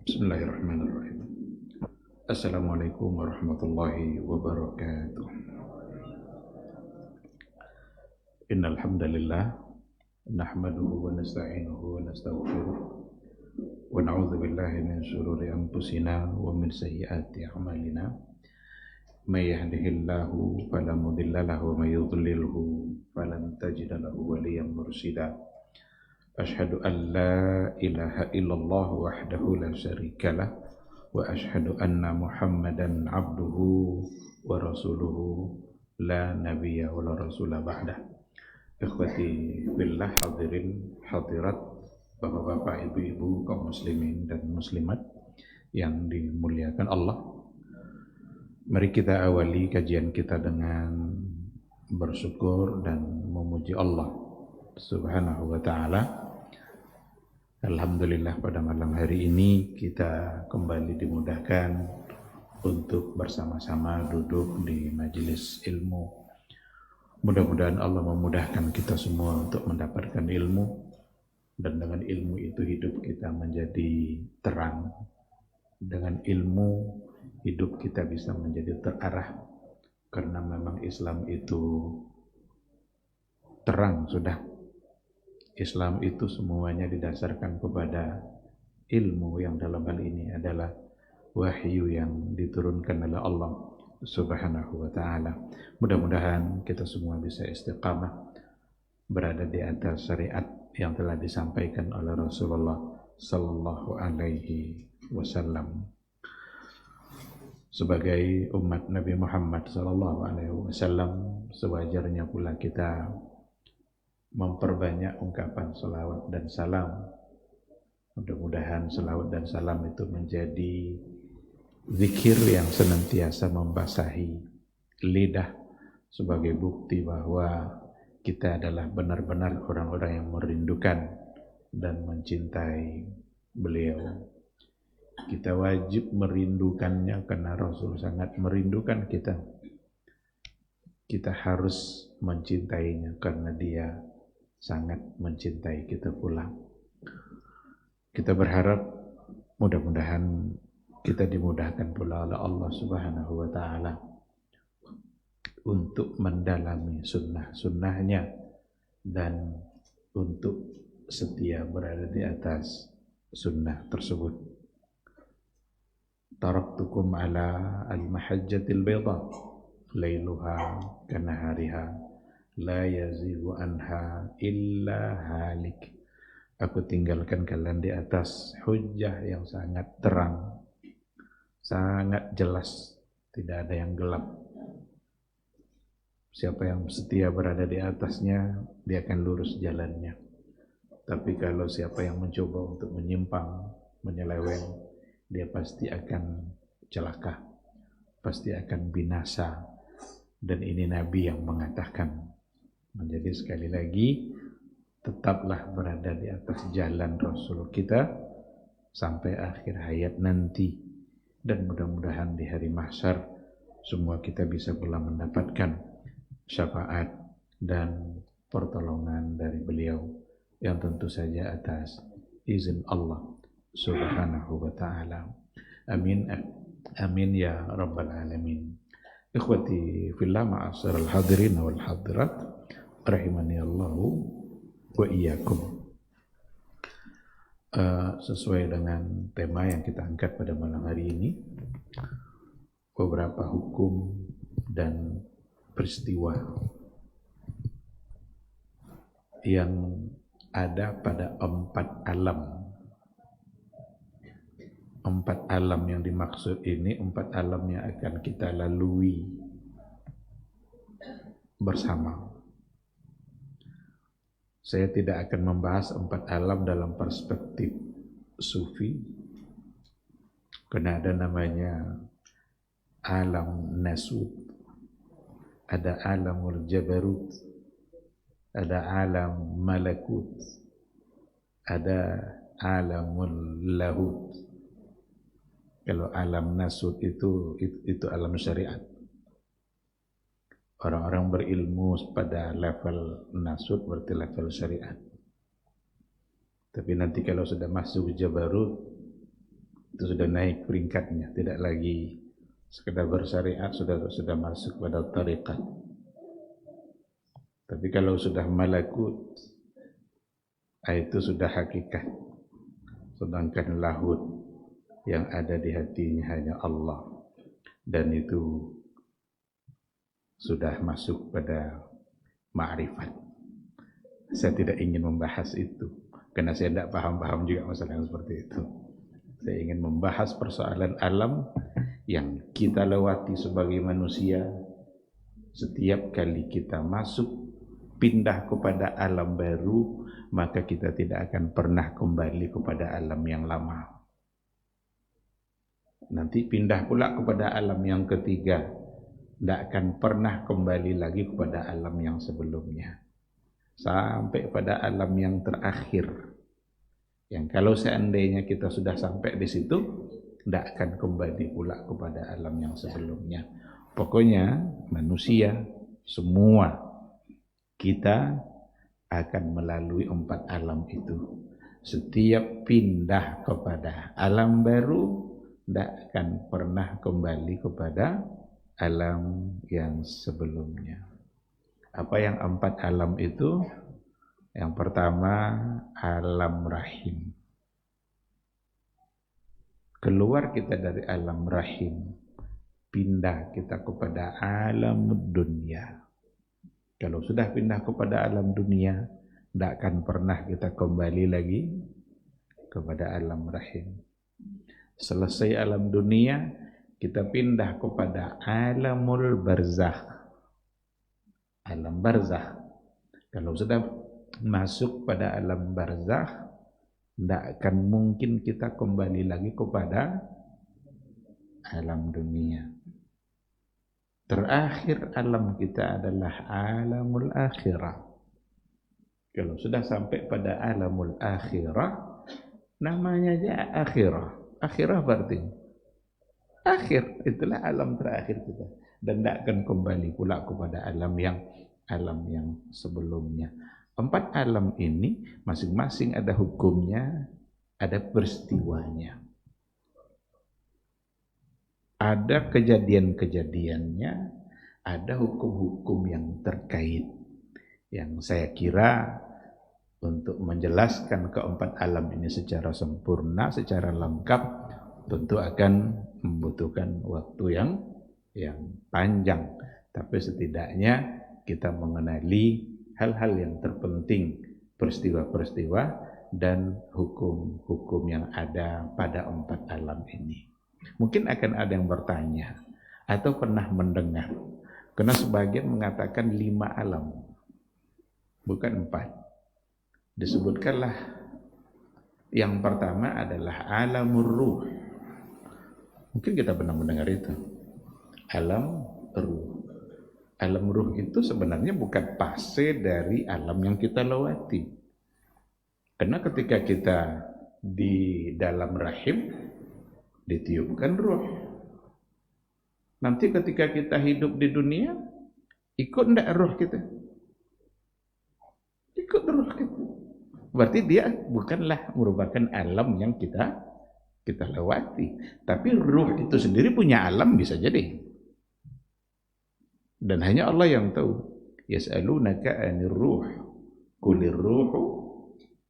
Bismillahirrahmanirrahim. Assalamualaikum warahmatullahi wabarakatuh. Innal hamdalillah nahmaduhu wa nasta'inuhu wa nastaghfiruh wa na'udzu billahi min shururi anfusina wa min sayyiati a'malina. May yahdihillahu fala mudilla lahu wa may yudlilhu falan tajida lahu waliyyan mursyida. Ashhadu an la ilaha illallah wahdahu la syarika lah wa ashhadu anna Muhammadan abduhu wa rasuluhu la nabiyya wa la rasula ba'dah. Ikhwati billah, hadirin hadirat, bapak-bapak, ibu-ibu, kaum muslimin dan muslimat yang dimuliakan Allah. Mari kita awali kajian kita dengan bersyukur dan memuji Allah Subhanahu wa ta'ala. Alhamdulillah, pada malam hari ini kita kembali dimudahkan untuk bersama-sama duduk di majelis ilmu. Mudah-mudahan Allah memudahkan kita semua untuk mendapatkan ilmu, dan dengan ilmu itu hidup kita menjadi terang. Dengan ilmu hidup kita bisa menjadi terarah, karena memang Islam itu terang sudah. Islam itu semuanya didasarkan kepada ilmu yang dalam hal ini adalah wahyu yang diturunkan oleh Allah Subhanahu wa ta'ala. Mudah-mudahan kita semua bisa istiqamah berada di atas syariat yang telah disampaikan oleh Rasulullah sallallahu alaihi wasallam. Sebagai umat Nabi Muhammad sallallahu alaihi wasallam, sewajarnya pula kita memperbanyak ungkapan salawat dan salam. Mudah-mudahan salawat dan salam itu menjadi zikir yang senantiasa membasahi lidah sebagai bukti bahwa kita adalah benar-benar orang-orang yang merindukan dan mencintai beliau. Kita wajib merindukannya karena Rasul sangat merindukan kita. Kita harus mencintainya karena dia sangat mencintai kita pula. Kita berharap mudah-mudahan kita dimudahkan pula oleh Allah Subhanahu wa ta'ala untuk mendalami sunnah-sunnahnya dan untuk setia berada di atas sunnah tersebut. Taraktukum ala al-mahajjatil bayda lailuha kanahariha la yazigu anha illa halik. Aku tinggalkan kalian di atas hujjah yang sangat terang, sangat jelas, tidak ada yang gelap. Siapa yang setia berada di atasnya, dia akan lurus jalannya. Tapi kalau siapa yang mencoba untuk menyimpang, menyeleweng, dia pasti akan celaka, pasti akan binasa. Dan ini Nabi yang mengatakan. Menjadi sekali lagi, tetaplah berada di atas jalan Rasul kita sampai akhir hayat nanti. Dan mudah-mudahan di hari mahsyar semua kita bisa pula mendapatkan syafaat dan pertolongan dari beliau, yang tentu saja atas izin Allah Subhanahu wa ta'ala. Amin, amin ya rabbal alamin. Ikhwati fillah, ma'asyiral hadirin wal hadirat, rahimani Allahu wa iyyakum. Sesuai dengan tema yang kita angkat pada malam hari ini, beberapa hukum dan peristiwa yang ada pada empat alam. Empat alam yang dimaksud ini, empat alam yang akan kita lalui bersama. Saya tidak akan membahas empat alam dalam perspektif sufi, karena ada namanya alam nasut, ada alamul jabarut, ada alam malakut, ada alamul lahut. Kalau alam nasut itu alam syariat. Orang-orang berilmu pada level nasut berarti level syariat. Tapi nanti kalau sudah masuk Jabarut, itu sudah naik peringkatnya, tidak lagi sekedar bersyariat, sudah masuk pada tariqat. Tapi kalau sudah malakut, itu sudah hakikat. Sedangkan lahut yang ada di hatinya hanya Allah, dan itu sudah masuk pada ma'rifat. Saya tidak ingin membahas itu, karena saya tidak paham juga masalah yang seperti itu. Saya ingin membahas persoalan alam yang kita lewati sebagai manusia. Setiap kali kita masuk, pindah kepada alam baru, maka kita tidak akan pernah kembali kepada alam yang lama. Nanti pindah pula kepada alam yang ketiga, tidak akan pernah kembali lagi kepada alam yang sebelumnya. Sampai pada alam yang terakhir, yang kalau seandainya kita sudah sampai di situ, tidak akan kembali pula kepada alam yang sebelumnya. Pokoknya manusia semua kita akan melalui 4 alam itu. Setiap pindah kepada alam baru, tidak akan pernah kembali kepada alam yang sebelumnya. Apa yang 4 alam itu? Yang pertama, alam rahim. Keluar kita dari alam rahim, pindah kita kepada alam dunia. Kalau sudah pindah kepada alam dunia, tidak akan pernah kita kembali lagi kepada alam rahim. Selesai alam dunia, kita pindah kepada alamul barzakh. Alam barzakh. Kalau sudah masuk pada alam barzakh, tidak akan mungkin kita kembali lagi kepada alam dunia. Terakhir alam kita adalah alamul akhirah. Kalau sudah sampai pada alamul akhirah, namanya aja akhirah. Akhirah berarti akhir, itulah alam terakhir kita. Dan tidak akan kembali pula kepada alam yang sebelumnya. 4 alam ini masing-masing ada hukumnya, ada peristiwanya. Ada kejadian-kejadiannya, ada hukum-hukum yang terkait. Yang saya kira untuk menjelaskan ke-4 alam ini secara sempurna, secara lengkap, tentu akan membutuhkan waktu yang panjang. Tapi setidaknya kita mengenali hal-hal yang terpenting, peristiwa-peristiwa dan hukum-hukum yang ada pada 4 alam ini. Mungkin akan ada yang bertanya atau pernah mendengar, karena sebagian mengatakan 5 alam, bukan 4. Disebutkanlah yang pertama adalah alamur ruh. Mungkin kita pernah mendengar itu, alam ruh. Alam ruh itu sebenarnya bukan fase dari alam yang kita lewati. Karena ketika kita di dalam rahim, ditiupkan ruh. Nanti ketika kita hidup di dunia, ikut enggak ruh kita? Ikut ruh kita. Berarti dia bukanlah merupakan alam yang kita lewati. Tapi ruh itu sendiri punya alam bisa jadi. Dan hanya Allah yang tahu. Yas'alunaka 'anir ruh. Qulir ruhu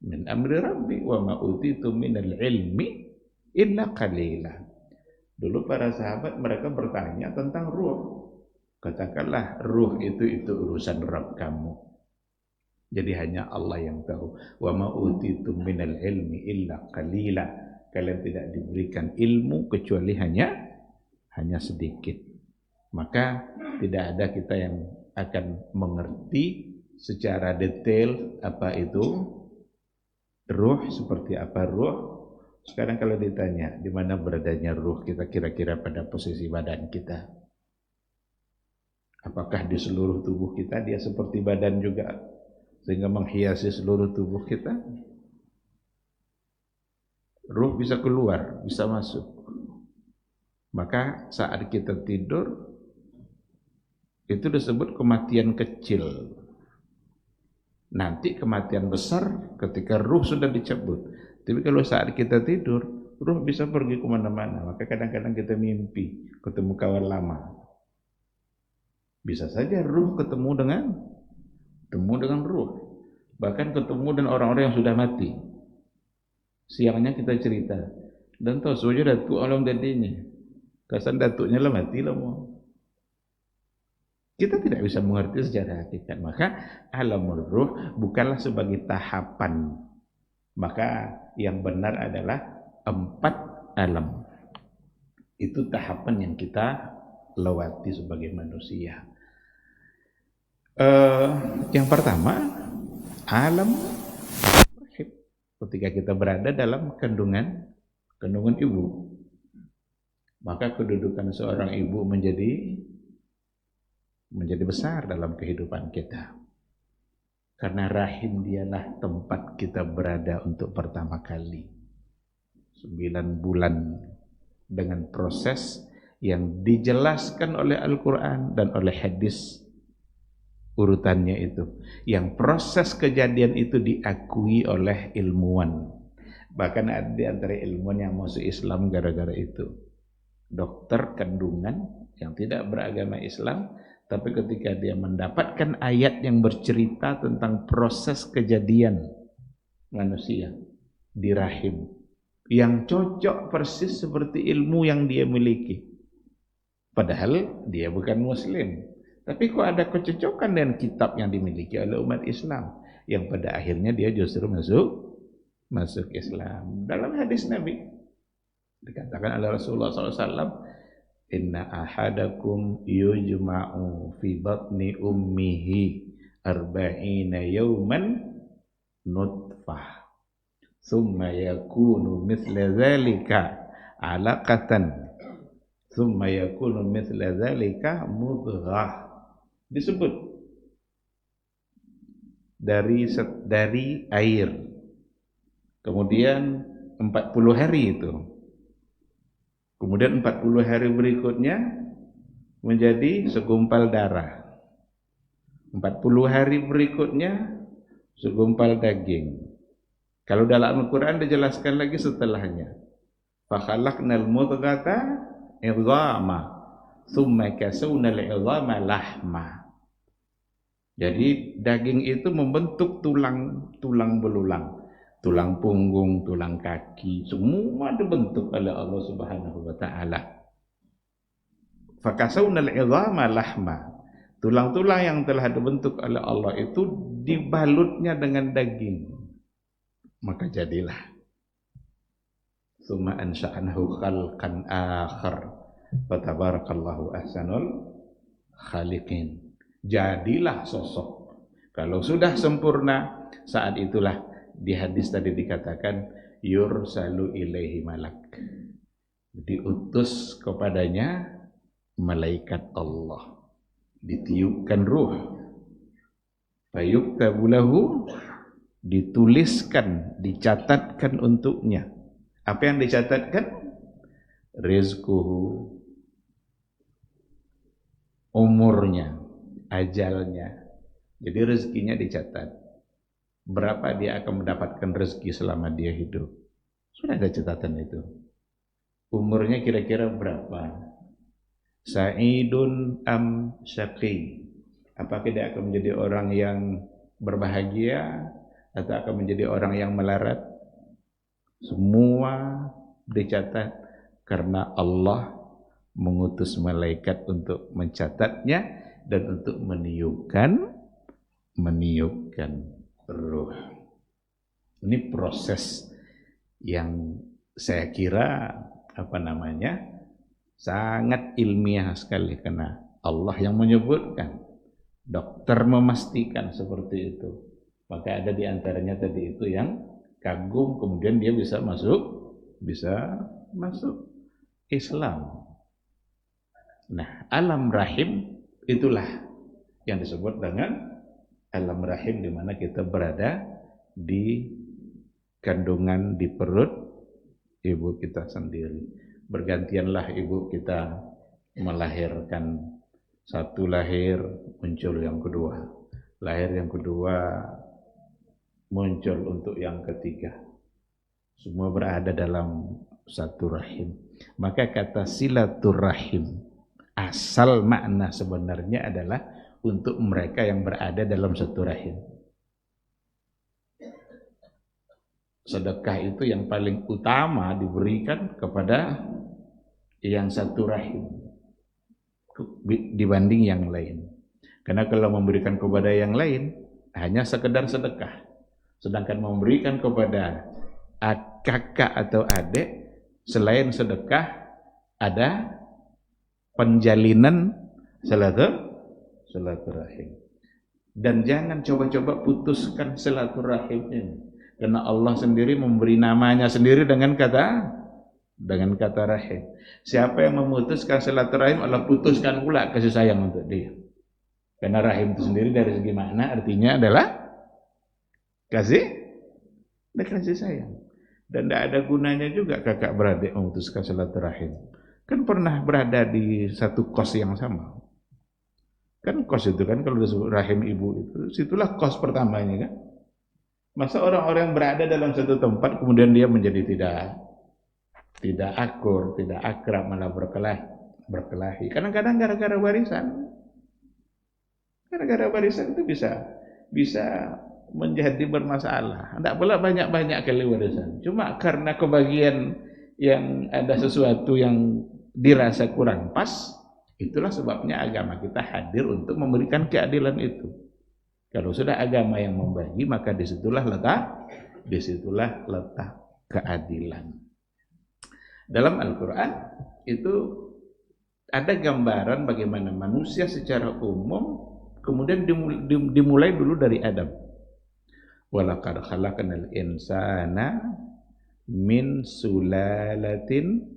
min amri rabbi wa ma utitu minal ilmi illa qalila. Dulu para sahabat mereka bertanya tentang ruh. Katakanlah ruh itu urusan Rabb kamu. Jadi hanya Allah yang tahu. Wa ma utitu minal ilmi illa qalila. Kalian tidak diberikan ilmu kecuali hanya sedikit. Maka tidak ada kita yang akan mengerti secara detail apa itu ruh, seperti apa ruh. Sekarang kalau ditanya di mana beradanya ruh kita, kira-kira pada posisi badan kita. Apakah di seluruh tubuh kita dia seperti badan juga sehingga menghiasi seluruh tubuh kita? Ruh bisa keluar, bisa masuk. Maka saat kita tidur itu disebut kematian kecil. Nanti kematian besar ketika ruh sudah dicabut. Tapi kalau saat kita tidur, ruh bisa pergi kemana-mana. Maka kadang-kadang kita mimpi ketemu kawan lama. Bisa saja ruh ketemu dengan ruh. Bahkan ketemu dengan orang-orang yang sudah mati. Siangnya kita cerita, dan tahu saja datuk alam dadinya. Kesan datuknya lah mati lah mau. Kita tidak bisa mengerti secara hakikat. Maka alamul ruh bukanlah sebagai tahapan. Maka yang benar adalah 4 alam. Itu tahapan yang kita lewati sebagai manusia. Yang pertama, alam rahim. Ketika kita berada dalam kandungan ibu, maka kedudukan seorang ibu menjadi besar dalam kehidupan kita. Karena rahim dialah tempat kita berada untuk pertama kali. 9 bulan dengan proses yang dijelaskan oleh Al-Quran dan oleh hadis urutannya itu. Yang proses kejadian itu diakui oleh ilmuwan. Bahkan ada di antara ilmuwan yang masuk Islam gara-gara itu. Dokter kandungan yang tidak beragama Islam, tapi ketika dia mendapatkan ayat yang bercerita tentang proses kejadian manusia di rahim, yang cocok persis seperti ilmu yang dia miliki. Padahal dia bukan muslim, tapi kok ada kecocokan dengan kitab yang dimiliki oleh umat Islam, yang pada akhirnya dia justru masuk Islam. Dalam hadis Nabi dikatakan oleh Rasulullah SAW, inna ahadakum yujma'u fi batni ummihi arba'ina yawman nutfah thumma yakunu mithla dhalika alaqatan thumma yakunu mithla dhalika mudghah. Disebut dari air, kemudian 40 hari itu, kemudian 40 hari berikutnya menjadi segumpal darah, 40 hari berikutnya segumpal daging. Kalau dalam Al-Quran dijelaskan lagi setelahnya, fakhalaqnal mudghata idhama thumma kasawna al-idhama lahma. Jadi daging itu membentuk tulang belulang, tulang punggung, tulang kaki, semua dibentuk oleh Allah Subhanahu wa taala. Fakasawna al-'idhama lahma. Tulang-tulang yang telah dibentuk oleh Allah itu dibalutnya dengan daging. Maka jadilah. Tsumma ansha'nahu khalqan akhar. Fatabarakallahu ahsanul khaliqin. Jadilah sosok. Kalau sudah sempurna, saat itulah di hadis tadi dikatakan yursalu ilaihi malak, diutus kepadanya malaikat Allah, ditiupkan ruh, fayuktabu lahu, dituliskan, dicatatkan untuknya. Apa yang dicatatkan? Rizquhu, umurnya, ajalnya. Jadi rezekinya dicatat. Berapa dia akan mendapatkan rezeki selama dia hidup. Sudah ada catatan itu. Umurnya kira-kira berapa? Sa'idun am syaqi. Apakah dia akan menjadi orang yang berbahagia atau akan menjadi orang yang melarat? Semua dicatat karena Allah mengutus malaikat untuk mencatatnya dan untuk meniupkan ruh. Ini proses yang saya kira sangat ilmiah sekali, karena Allah yang menyebutkan, dokter memastikan seperti itu. Maka ada di antaranya tadi itu yang kagum, kemudian dia bisa masuk Islam. Nah, alam rahim itulah yang disebut dengan alam rahim, di mana kita berada di kandungan, di perut ibu kita sendiri. Bergantianlah ibu kita melahirkan, satu lahir muncul yang kedua, lahir yang kedua muncul untuk yang ketiga. Semua berada dalam satu rahim. Maka kata silaturahim, asal makna sebenarnya adalah untuk mereka yang berada dalam satu rahim. Sedekah itu yang paling utama diberikan kepada yang satu rahim dibanding yang lain. Karena kalau memberikan kepada yang lain hanya sekedar sedekah. Sedangkan memberikan kepada kakak atau adik selain sedekah ada penjalinan silaturahim. Dan jangan coba-coba putuskan silaturahim ini. Karena Allah sendiri memberi namanya sendiri dengan kata rahim. Siapa yang memutuskan silaturahim, Allah putuskan pula kasih sayang untuk dia. Karena rahim itu sendiri dari segi makna artinya adalah kasih sayang. Dan tidak ada gunanya juga kakak beradik memutuskan silaturahim. Kan pernah berada di satu kos yang sama. Kan kos itu kan kalau disebut rahim ibu itu, situlah kos pertamanya kan. Masa orang-orang yang berada dalam satu tempat kemudian dia menjadi tidak akur, tidak akrab, malah berkelahi. Kadang-kadang gara-gara warisan. Gara-gara warisan itu bisa menjadi bermasalah. Tidak pula banyak-banyak kali warisan. Cuma karena kebagian yang ada sesuatu yang dirasa kurang pas, itulah sebabnya agama kita hadir untuk memberikan keadilan itu. Kalau sudah agama yang membagi, maka disitulah letak keadilan. Dalam Al-Quran itu ada gambaran bagaimana manusia secara umum kemudian dimulai dulu dari Adam. Walaqad khalaqnal insana min sulalatin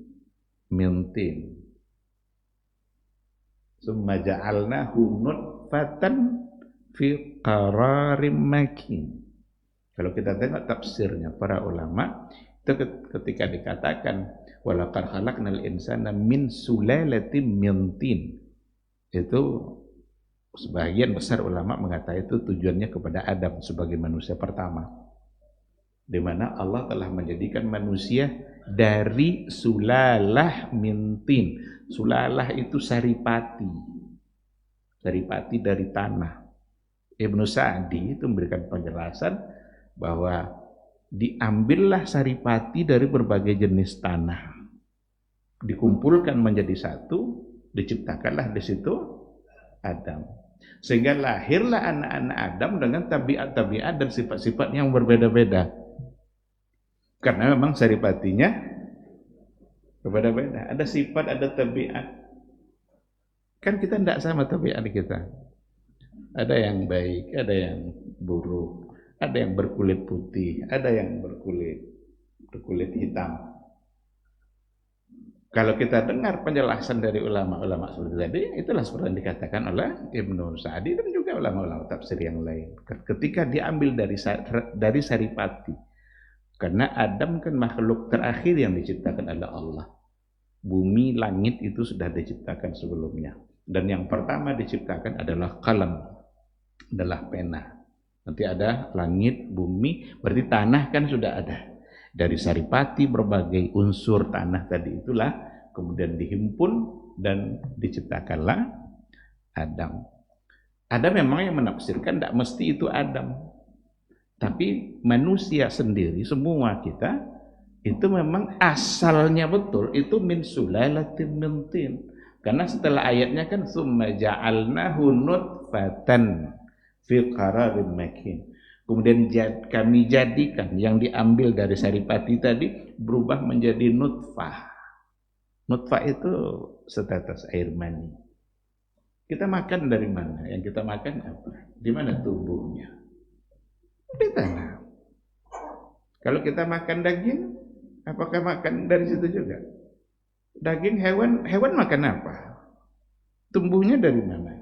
min tin. Tsumma ja'alnahu nutfatan fi qararim makin. Kalau kita tengok tafsirnya para ulama, itu ketika dikatakan walaqad khalaqnal insana min sulalatin min tin, itu sebagian besar ulama mengatakan itu tujuannya kepada Adam sebagai manusia pertama, di mana Allah telah menjadikan manusia dari sulalah min tin. Sulalah itu saripati dari tanah. Ibnu Sa'di itu memberikan penjelasan bahwa diambillah saripati dari berbagai jenis tanah, dikumpulkan menjadi satu, diciptakanlah di situ Adam, sehingga lahirlah anak-anak Adam dengan tabiat-tabiat dan sifat-sifat yang berbeda-beda, karena memang saripatinya berbeda-beda, ada sifat, ada tabiat. Kan kita tidak sama tabiat kita. Ada yang baik, ada yang buruk, ada yang berkulit putih, ada yang berkulit hitam. Kalau kita dengar penjelasan dari ulama-ulama seperti tadi, itulah seperti yang dikatakan oleh Ibnu Sa'di dan juga ulama-ulama tafsir yang lain. Ketika diambil dari saripati, karena Adam kan makhluk terakhir yang diciptakan oleh Allah. Bumi, langit itu sudah diciptakan sebelumnya. Dan yang pertama diciptakan adalah qalam, adalah pena. Nanti ada langit, bumi, berarti tanah kan sudah ada. Dari saripati berbagai unsur tanah tadi itulah kemudian dihimpun dan diciptakanlah Adam. Ada memang yang menafsirkan tidak mesti itu Adam. Tapi manusia sendiri, semua kita, itu memang asalnya betul, itu min sulalatin min tin. Karena setelah ayatnya kan summa ja'alnahu nutfatan fi qararin makin. Kemudian kami jadikan yang diambil dari saripati tadi berubah menjadi nutfah. Nutfah itu setetes air mani. Kita makan dari mana? Yang kita makan apa? Di mana tubuhnya? Di tanah. Kalau kita makan daging, apakah makan dari situ juga? Daging hewan makan apa? Tumbuhnya dari mana?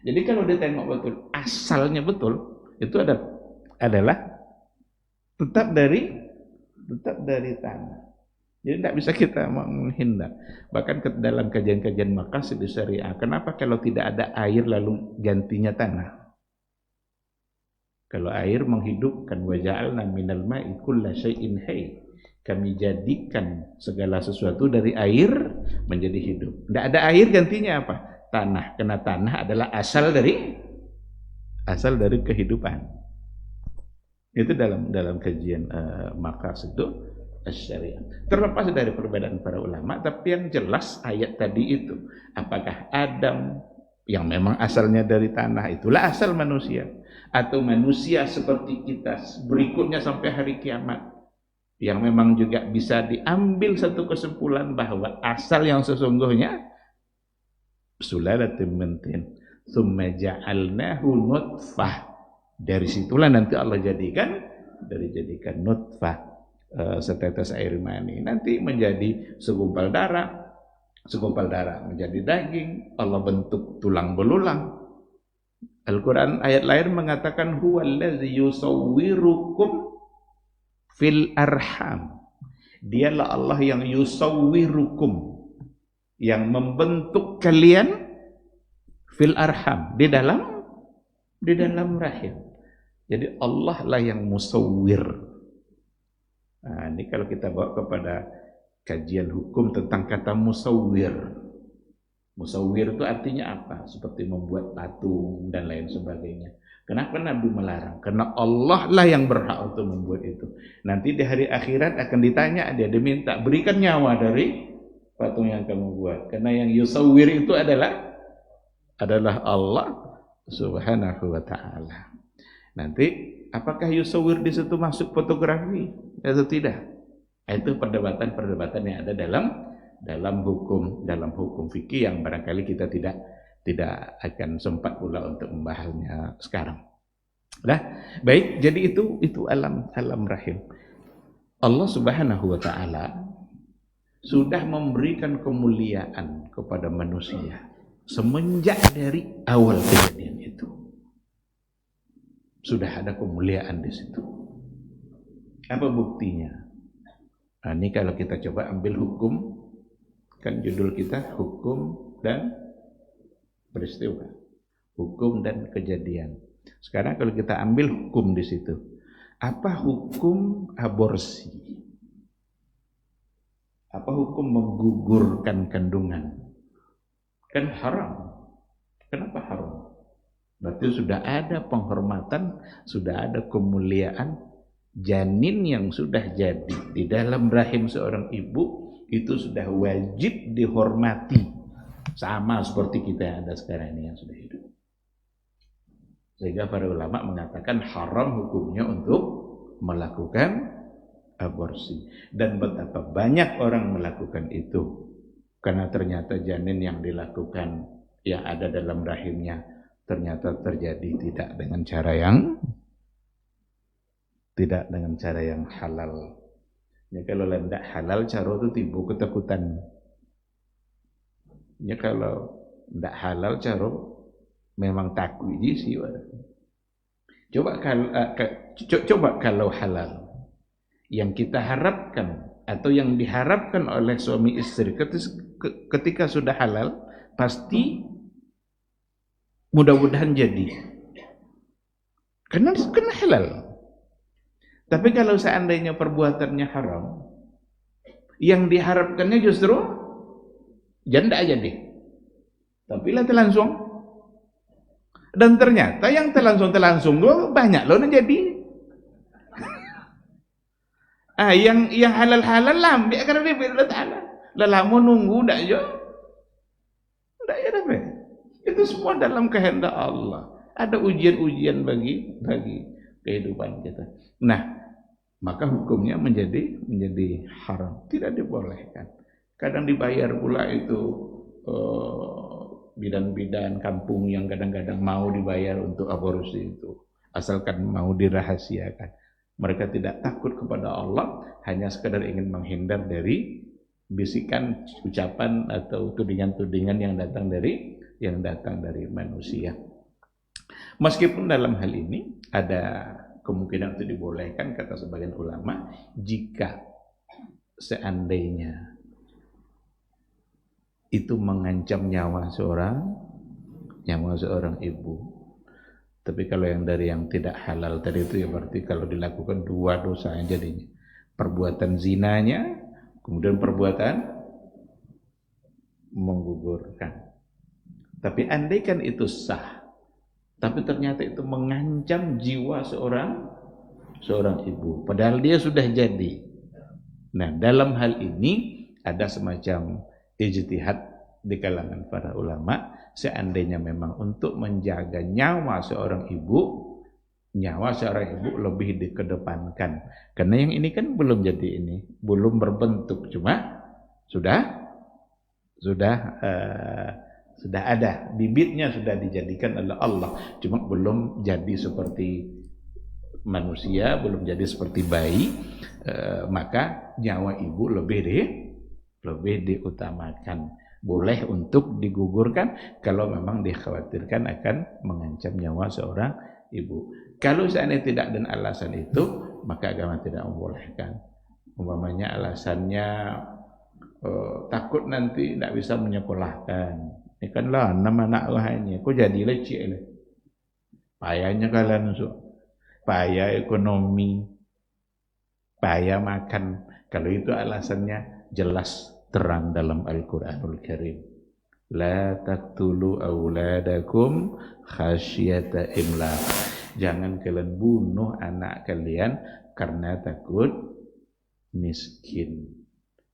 Jadi kalau ditengok betul, asalnya betul, itu adalah tetap dari tanah. Jadi tidak bisa kita menghindar. Bahkan dalam kajian-kajian maqasid syariah, kenapa kalau tidak ada air lalu gantinya tanah? Kalau air menghidupkan, wa ja'alna minal ma'i kulla syai'in hayy. Kami jadikan segala sesuatu dari air menjadi hidup. Tidak ada air gantinya apa? Tanah. Karena tanah adalah asal dari kehidupan. Itu dalam kajian maqasid itu syariah. Terlepas dari perbedaan para ulama, tapi yang jelas ayat tadi itu, apakah Adam yang memang asalnya dari tanah itulah asal manusia, atau manusia seperti kita berikutnya sampai hari kiamat, yang memang juga bisa diambil satu kesimpulan bahwa asal yang sesungguhnya sulalatin min tin tsumma ja'alnahu nutfah. Dari situlah nanti Allah jadikan nutfah, setetes air mani, nanti menjadi segumpal darah menjadi daging, Allah bentuk tulang belulang. Al-Quran ayat lain mengatakan huwallazi yusawwirukum fil arham. Dialah Allah yang yusawwirukum, yang membentuk kalian fil arham, di dalam rahim. Jadi Allah lah yang musawwir. Nah, ini kalau kita bawa kepada kajian hukum tentang kata musawwir. Musawwir itu artinya apa? Seperti membuat patung dan lain sebagainya. Kenapa Nabi melarang? Karena Allah lah yang berhak untuk membuat itu. Nanti di hari akhirat akan ditanya, dia diminta berikan nyawa dari patung yang kamu buat. Karena yang yusawwir itu adalah Allah Subhanahu wa ta'ala. Nanti apakah yusawwir di situ masuk fotografi atau tidak? Itu perdebatan yang ada dalam hukum fikih yang barangkali kita tidak akan sempat pula untuk membahasnya sekarang. Nah, baik, jadi itu alam rahim. Allah Subhanahu wa ta'ala sudah memberikan kemuliaan kepada manusia semenjak dari awal kejadian itu. Sudah ada kemuliaan di situ. Apa buktinya? Nah, ini kalau kita coba ambil hukum, kan judul kita hukum dan peristiwa, hukum dan kejadian. Sekarang kalau kita ambil hukum di situ, apa hukum aborsi? Apa hukum menggugurkan kandungan? Kan haram. Kenapa haram? Berarti sudah ada penghormatan, sudah ada kemuliaan. Janin yang sudah jadi di dalam rahim seorang ibu itu sudah wajib dihormati, sama seperti kita yang ada sekarang ini yang sudah hidup. Sehingga para ulama mengatakan haram hukumnya untuk melakukan aborsi. Dan betapa banyak orang melakukan itu, karena ternyata janin yang dilakukan, yang ada dalam rahimnya, ternyata terjadi tidak dengan cara yang halal. Ya, kalau tidak halal cara itu timbul ketakutan. Ya, kalau tidak halal cara memang takut sih. Coba kalau halal, yang kita harapkan atau yang diharapkan oleh suami istri ketika sudah halal, pasti mudah-mudahan jadi. Karena halal. Tapi kalau seandainya perbuatannya haram, yang diharapkannya justru janda jadi. Tapi lah langsung. Dan ternyata yang terlangsung banyak loh jadi. Yang halal-halal lambi karena dia Allah Ta'ala. Lah mau nunggu ndak yo. Ndak ya dapat. Itu semua dalam kehendak Allah. Ada ujian-ujian bagi kehidupan kita. Nah, maka hukumnya menjadi haram, tidak dibolehkan. Kadang dibayar pula itu bidan-bidan kampung yang kadang-kadang mau dibayar untuk aborsi itu, asalkan mau dirahasiakan. Mereka tidak takut kepada Allah, hanya sekadar ingin menghindar dari bisikan, ucapan atau tudingan-tudingan yang datang dari manusia. Meskipun dalam hal ini ada kemungkinan untuk dibolehkan, kata sebagian ulama, jika seandainya itu mengancam nyawa seorang ibu. Tapi kalau yang dari yang tidak halal tadi itu ya berarti kalau dilakukan dua dosa yang jadinya. Perbuatan zinanya, kemudian perbuatan menggugurkan. Tapi andaikan itu sah, tapi ternyata itu mengancam jiwa seorang ibu, padahal dia sudah jadi. Nah, dalam hal ini ada semacam ijtihad di kalangan para ulama, seandainya memang untuk menjaga nyawa seorang ibu lebih dikedepankan. Karena yang ini kan belum jadi belum berbentuk, cuma sudah ada bibitnya, sudah dijadikan oleh Allah, cuma belum jadi seperti manusia, belum jadi seperti bayi. Maka nyawa ibu lebih diutamakan. Boleh untuk digugurkan kalau memang dikhawatirkan akan mengancam nyawa seorang ibu. Kalau seandainya tidak dan alasan itu, maka agama tidak membolehkan. Umpamanya alasannya takut nanti tidak bisa menyekolahkan. Ini kan lah nama anak lainnya, kok jadi leceh ini. Payahnya kalian payah ekonomi, payah makan. Kalau itu alasannya jelas terang dalam Al-Quranul Karim. La taqtulu auladakum khasyata imlaq. Jangan kalian bunuh anak kalian karena takut miskin.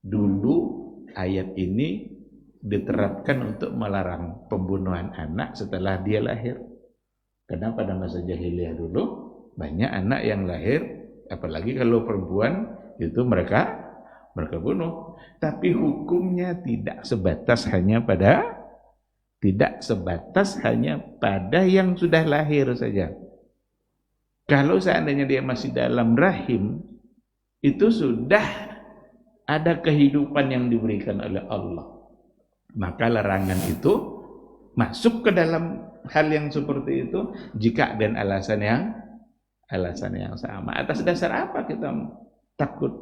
Dulu ayat ini diterapkan untuk melarang pembunuhan anak setelah dia lahir. Karena pada masa jahiliyah dulu banyak anak yang lahir, apalagi kalau perempuan itu mereka bunuh. Tapi hukumnya tidak sebatas hanya pada yang sudah lahir saja. Kalau seandainya dia masih dalam rahim, itu sudah ada kehidupan yang diberikan oleh Allah. Maka larangan itu masuk ke dalam hal yang seperti itu jika dan alasan yang sama. Atas dasar apa kita takut?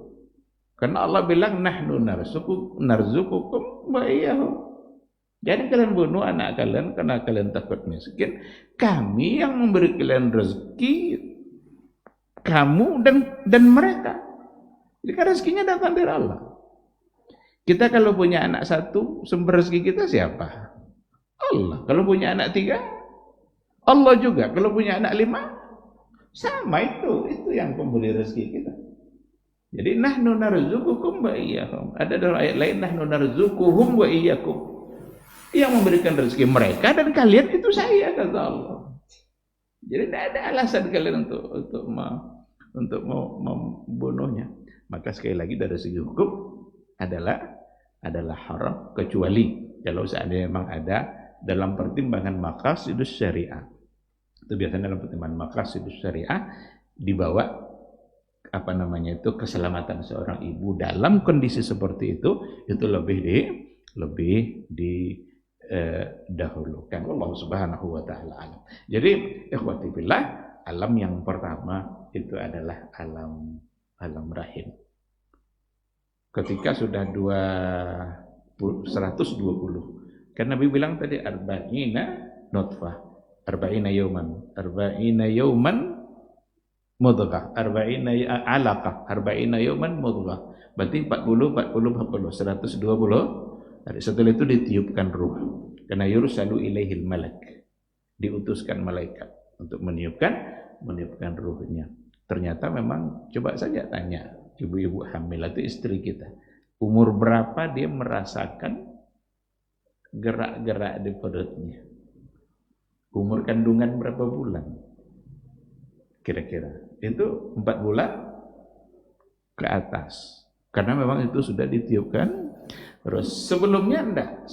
Karena Allah bilang nahnu narzuqukum wa iyyahum. Jadi kalian bunuh anak kalian karena kalian takut miskin. Kami yang memberi kalian rezeki, kamu dan mereka. Jadi kan rezekinya datang dari Allah. Kita kalau punya anak satu, sumber rezeki kita siapa? Allah. Kalau punya anak 3, Allah juga. Kalau punya anak 5, sama itu yang pemberi rezeki kita. Jadi nahnu narzuqukum wa iyyahum. Ada dalam ayat lain nahnu narzuquhum wa iyyakum. Yang memberikan rezeki mereka dan kalian itu saya, kata Allah. Jadi tidak ada alasan kalian untuk membunuhnya. Maka sekali lagi dari segi hukum adalah haram, kecuali kalau seandainya memang ada dalam pertimbangan maqasidus syariah. Itu biasanya dalam pertimbangan maqasidus syariah dibawa keselamatan seorang ibu dalam kondisi seperti itu lebih didahulukan. Allah Subhanahu wa taala alam. Jadi ikhwati fillah, alam yang pertama itu adalah alam rahim. Ketika sudah 120, kan Nabi bilang tadi arba'ina nutfah, arba'ina yauman mudghah, arba'ina alaqah, arba'ina yauman mudghah. Berarti 40 120 hari. Setelah itu ditiupkan ruh. Karena yursalu ilaihil malak. Diutuskan malaikat untuk meniupkan ruhnya. Ternyata memang, coba saja tanya ibu-ibu hamil atau istri kita, umur berapa dia merasakan gerak-gerak di perutnya? Umur kandungan berapa bulan? Kira-kira itu 4 bulan ke atas, karena memang itu sudah ditiupkan. Terus sebelumnya enggak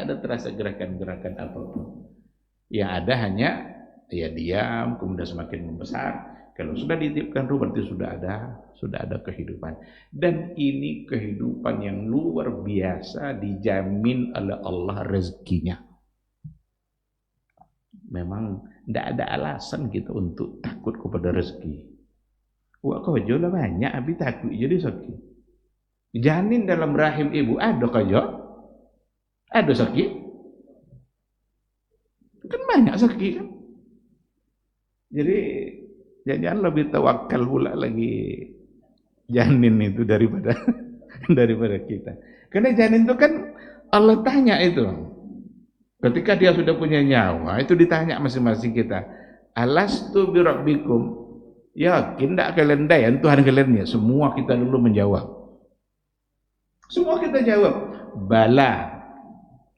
ada terasa gerakan-gerakan apapun. Yang ada hanya ya diam, kemudian semakin membesar. Kalau sudah ditiupkan ruh berarti sudah ada kehidupan. Dan ini kehidupan yang luar biasa, dijamin oleh Allah rezekinya. Memang tidak ada alasan kita untuk takut kepada rezeki. Wah, kau jual banyak, tapi takut jadi sakit. Janin dalam rahim ibu ada kajo? Ada sakit? Kan banyak sakit kan? Jadi jangan lebih tawakal pula lagi janin itu daripada daripada kita. Karena janin itu kan Allah tanya itu. Ketika dia sudah punya nyawa, itu ditanya masing-masing kita. Alastu birabbikum? Yakin tak kalian dayan Tuhan kalian ya? Semua kita dulu menjawab. Semua kita jawab. Bala.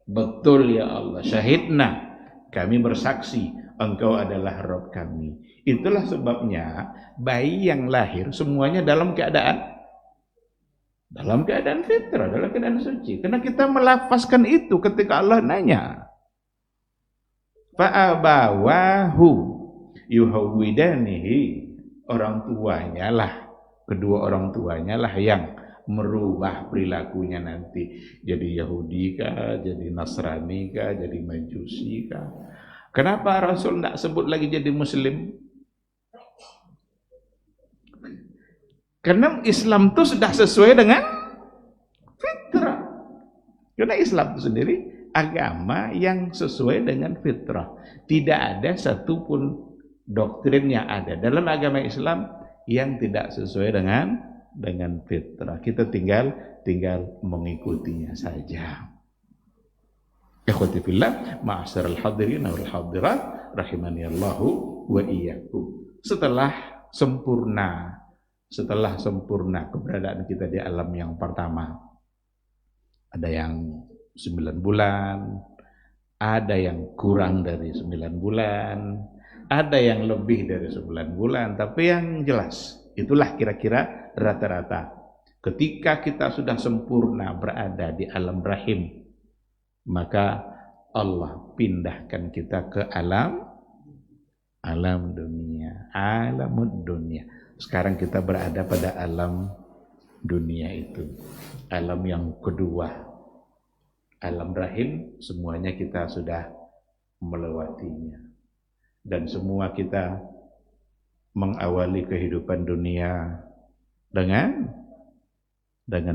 Betul ya Allah. Syahidna. Kami bersaksi Engkau adalah Rabb kami. Itulah sebabnya bayi yang lahir semuanya dalam keadaan fitrah, dalam keadaan suci. Karena kita melafazkan itu ketika Allah nanya. Fa'abawahu yuhawwidanihi. Orang tuanya lah, kedua orang tuanya lah yang merubah perilakunya nanti. Jadi Yahudi kah, jadi Nasrani kah, jadi Majusi kah. Kenapa Rasul tidak sebut lagi jadi Muslim? Karena Islam itu sudah sesuai dengan fitrah. Karena Islam itu sendiri agama yang sesuai dengan fitrah. Tidak ada satupun doktrin yang ada dalam agama Islam yang tidak sesuai dengan fitrah. Kita tinggal mengikutinya saja. Ikhwati fillah, ma'asyiral hadirin wal hadirat rahimanillahu wa iyyakum. Setelah sempurna keberadaan kita di alam yang pertama, ada yang 9 bulan, ada yang kurang dari 9 bulan, ada yang lebih dari 9 bulan, tapi yang jelas itulah kira-kira rata-rata. Ketika kita sudah sempurna berada di alam rahim, maka Allah pindahkan kita ke alam dunia, alamud dunia. Sekarang kita berada pada alam dunia itu, alam yang kedua, alam rahim. Semuanya kita sudah melewatinya, dan semua kita mengawali kehidupan dunia dengan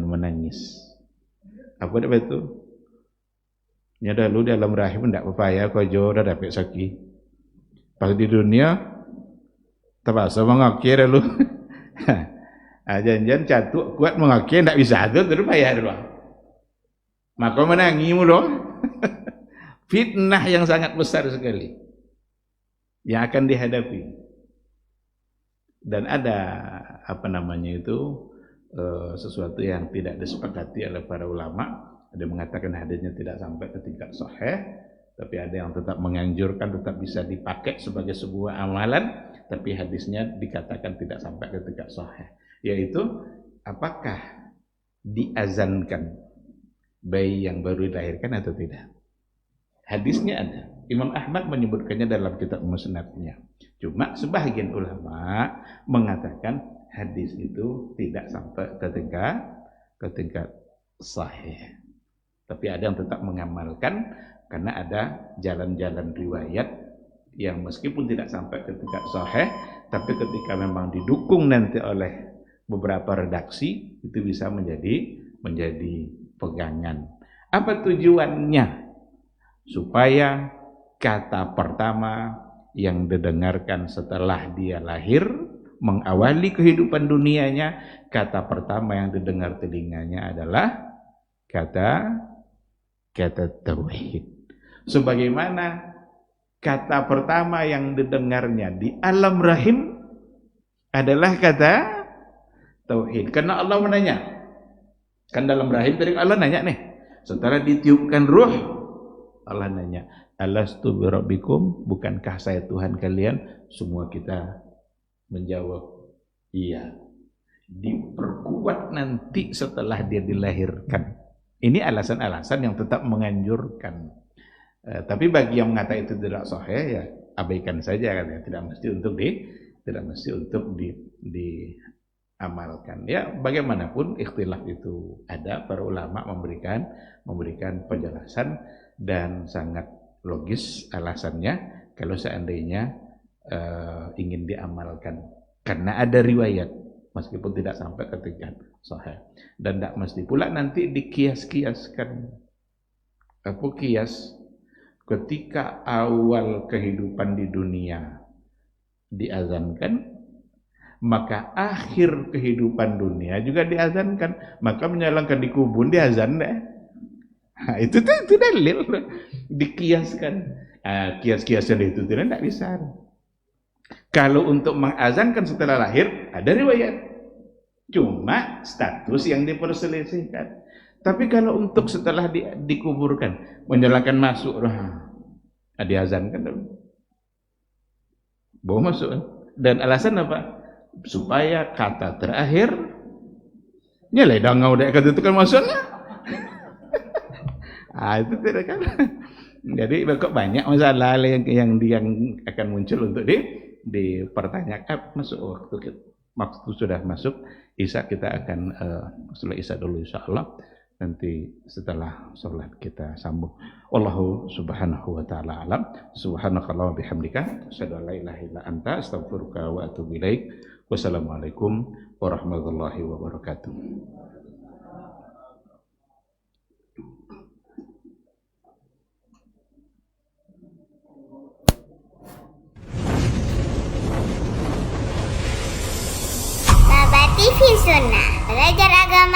menangis. Apa itu? Nya dulu dalam rahim ndak pepaya kojo dah dapat sakit. Pas di dunia terpaksa mengakir lu. Jangan catuk kuat mengakir ndak bisa tu terus payah dulu. Maka menangi mulu. Fitnah yang sangat besar sekali yang akan dihadapi. Dan ada sesuatu yang tidak disepakati oleh para ulama. Ada mengatakan hadisnya tidak sampai ke tingkat sahih, tapi ada yang tetap menganjurkan, tetap bisa dipakai sebagai sebuah amalan, tapi hadisnya dikatakan tidak sampai ke tingkat sahih. Yaitu, apakah diazankan bayi yang baru dilahirkan atau tidak? Hadisnya ada. Imam Ahmad menyebutkannya dalam kitab Musnadnya. Cuma sebahagian ulama mengatakan hadis itu tidak sampai ke tingkat sahih. Tapi ada yang tetap mengamalkan karena ada jalan-jalan riwayat yang meskipun tidak sampai ke tingkat sahih, tapi ketika memang didukung nanti oleh beberapa redaksi, itu bisa menjadi pegangan. Apa tujuannya? Supaya kata pertama yang didengarkan setelah dia lahir, mengawali kehidupan dunianya, kata pertama yang didengar telinganya adalah kata tauhid. Sebagaimana kata pertama yang didengarnya di alam rahim adalah kata tauhid. Karena Allah menanya. Kan dalam rahim tadi Allah nanya nih. Setelah ditiupkan ruh, Allah nanya, alastu birabbikum, bukankah saya Tuhan kalian? Semua kita menjawab, iya. Diperkuat nanti setelah dia dilahirkan. Ini alasan-alasan yang tetap menganjurkan. Tapi bagi yang mengatakan itu tidak sahih, ya abaikan saja, kan ya. Tidak mesti untuk diamalkan. Ya bagaimanapun ikhtilaf itu ada, para ulama memberikan penjelasan dan sangat logis alasannya kalau seandainya ingin diamalkan. Karena ada riwayat meskipun tidak sampai ke tingkat sahih. Dan tidak mesti pula nanti dikias-kiaskan. Apa kias? Ketika awal kehidupan di dunia diazankan, maka akhir kehidupan dunia juga diazankan. Maka menyalahkan di kubur diazan deh. Nah, itu dalil dikiaskan. Kias-kiasan itu tidak bisa. Kalau untuk mengazankan setelah lahir ada riwayat, cuma status yang diperselisihkan. Tapi kalau untuk setelah dikuburkan, menyalakan masuk, diazankan dulu. Bawa masuk. Dan alasan apa? Supaya kata terakhir nyalai dangau dek kata itu kan masuknya. Itu tidak kan. Jadi kok banyak masalah yang akan muncul untuk dipertanyakan. Masuk waktu sudah masuk Isya, kita akan setelah Isya dulu insyaallah. Nanti setelah sholat kita sambung. Wallahu subhanahu wa ta'ala alam. Subhanakallah wa bihamdika asyhadu an la ilaha illa anta astaghfiruka wa atubu ilaik. Wassalamualaikum warahmatullahi wabarakatuh. Baba TV Sunnah, belajar agama